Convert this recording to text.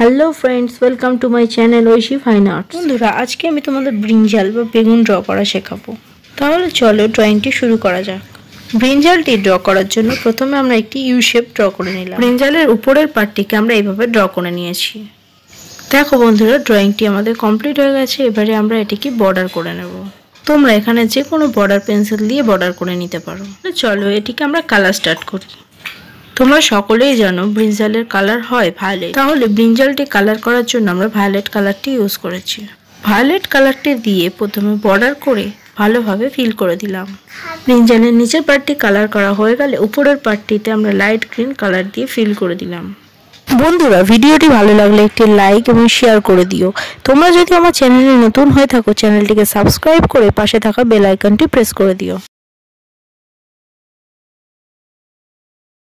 Hello friends, welcome to my channel Aishi fine arts. বন্ধুরা, আজকে আমি তোমাদের ব্রিঞ্জাল বা বেগুন ড্র করা শেখাবো। তাহলে চলো ড্রয়িংটি শুরু করা যাক। ব্রিঞ্জালটি ড্র করার জন্য প্রথমে আমরা একটি ইউ শেপ ড্র করে নিলাম। ব্রিঞ্জালের উপরের পার্টটিকে আমরা এইভাবে ড্র করে নিয়েছি। দেখো বন্ধুরা, ড্রয়িংটি আমাদের কমপ্লিট হয়ে গেছে। এবারে আমরা এটিকে বর্ডার করে নেব। তোমরা এখানে যে কোনো বর্ডার পেন্সিল দিয়ে বর্ডার করে নিতে পারো। চলো এটিকে আমরা কালার স্টার্ট করি। তোমরা সকলেই জানো ব্রিঞ্জালের কালার হয় ভায়োলেট। তাহলে ব্রিঞ্জালটি কালার করার জন্য আমরা ভায়োলেট কালারটি ইউজ করেছি। ভায়োলেট কালারটি দিয়ে প্রথমে বর্ডার করে ভালোভাবে ফিল করে দিলাম। ব্রিঞ্জালের নিচের পার্টটি কালার করা হয়ে গেলে উপরের পার্টটিতে আমরা লাইট গ্রিন কালার দিয়ে ফিল করে দিলাম। বন্ধুরা, ভিডিওটি ভালো লাগলে একটি লাইক এবং শেয়ার করে দিও। তোমরা যদি আমার চ্যানেলে নতুন হয়ে থাকো, চ্যানেলটিকে সাবস্ক্রাইব করে পাশে থাকা বেল আইকনটি প্রেস করে দিও।